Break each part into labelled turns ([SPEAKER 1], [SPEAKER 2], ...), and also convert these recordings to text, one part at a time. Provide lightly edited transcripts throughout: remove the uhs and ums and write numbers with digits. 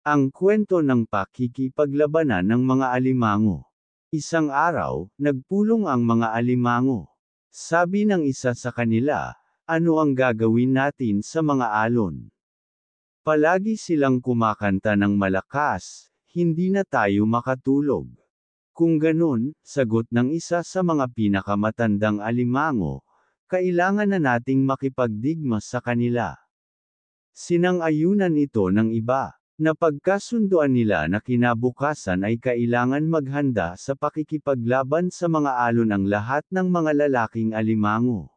[SPEAKER 1] Ang kwento ng pakikipaglabanan ng mga alimango. Isang araw, nagpulong ang mga alimango. Sabi ng isa sa kanila, ano ang gagawin natin sa mga alon? Palagi silang kumakanta ng malakas, hindi na tayo makatulog. Kung ganun, sagot ng isa sa mga pinakamatandang alimango, kailangan na nating makipagdigma sa kanila. Sinang-ayunan ito ng iba. Napagkasunduan nila na kinabukasan ay kailangan maghanda sa pakikipaglaban sa mga alon ang lahat ng mga lalaking alimango.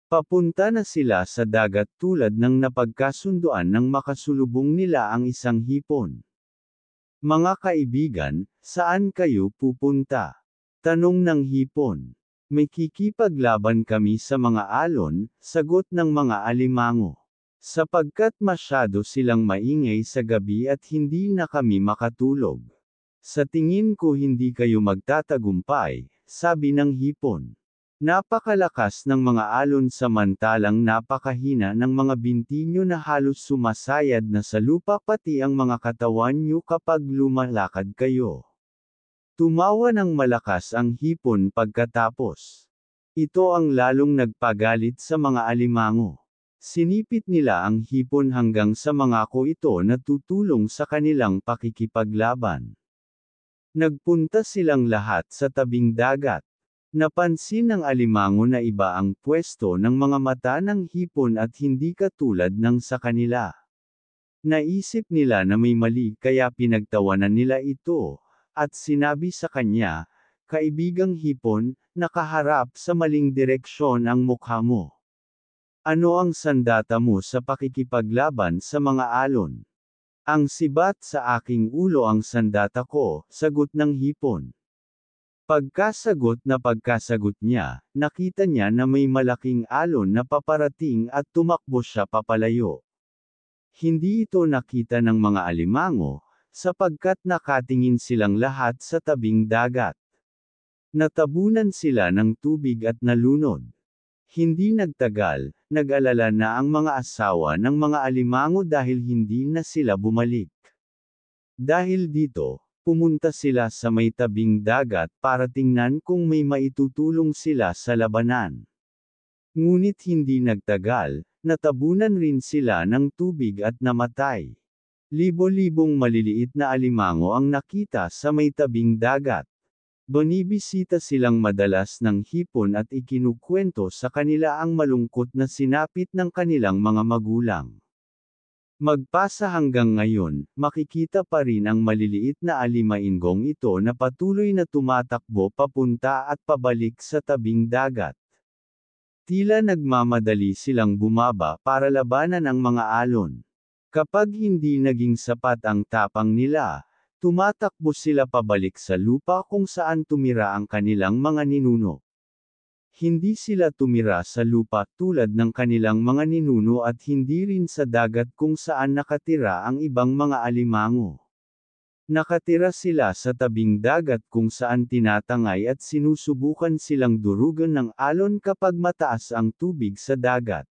[SPEAKER 1] Papunta na sila sa dagat tulad ng napagkasunduan nang makasulubong nila ang isang hipon. Mga kaibigan, saan kayo pupunta? Tanong ng hipon. May kikipaglaban kami sa mga alon, sagot ng mga alimango. Sapagkat masyado silang maingay sa gabi at hindi na kami makatulog. Sa tingin ko hindi kayo magtatagumpay, sabi ng hipon. Napakalakas ng mga alon samantalang napakahina ng mga binti nyo na halos sumasayad na sa lupa pati ang mga katawan nyo kapag lumalakad kayo. Tumawa ng malakas ang hipon pagkatapos. Ito ang lalong nagpagalit sa mga alimango. Sinipit nila ang hipon hanggang sa mangako ito na tutulong sa kanilang pakikipaglaban. Nagpunta silang lahat sa tabing dagat. Napansin ng alimango na iba ang pwesto ng mga mata ng hipon at hindi katulad ng sa kanila. Naisip nila na may mali kaya pinagtawanan nila ito, at sinabi sa kanya, "Kaibigang hipon, nakaharap sa maling direksyon ang mukha mo. Ano ang sandata mo sa pakikipaglaban sa mga alon?" "Ang sibat sa aking ulo ang sandata ko," sagot ng hipon. Pagkasagot niya, nakita niya na may malaking alon na paparating at tumakbo siya papalayo. Hindi ito nakita ng mga alimango, sapagkat nakatingin silang lahat sa tabing dagat. Natabunan sila ng tubig at nalunod. Hindi nagtagal, nag-alala na ang mga asawa ng mga alimango dahil hindi na sila bumalik. Dahil dito, pumunta sila sa may tabing dagat para tingnan kung may maitutulong sila sa labanan. Ngunit hindi nagtagal, natabunan rin sila ng tubig at namatay. Libo-libong maliliit na alimango ang nakita sa may tabing dagat. Binibisita silang madalas ng hipon at ikinukwento sa kanila ang malungkot na sinapit ng kanilang mga magulang. Magpasa hanggang ngayon, makikita pa rin ang maliliit na alimainggong ito na patuloy na tumatakbo papunta at pabalik sa tabing dagat. Tila nagmamadali silang bumaba para labanan ang mga alon. Kapag hindi naging sapat ang tapang nila, tumatakbo sila pabalik sa lupa kung saan tumira ang kanilang mga ninuno. Hindi sila tumira sa lupa tulad ng kanilang mga ninuno at hindi rin sa dagat kung saan nakatira ang ibang mga alimango. Nakatira sila sa tabing dagat kung saan tinatangay at sinusubukan silang durugan ng alon kapag mataas ang tubig sa dagat.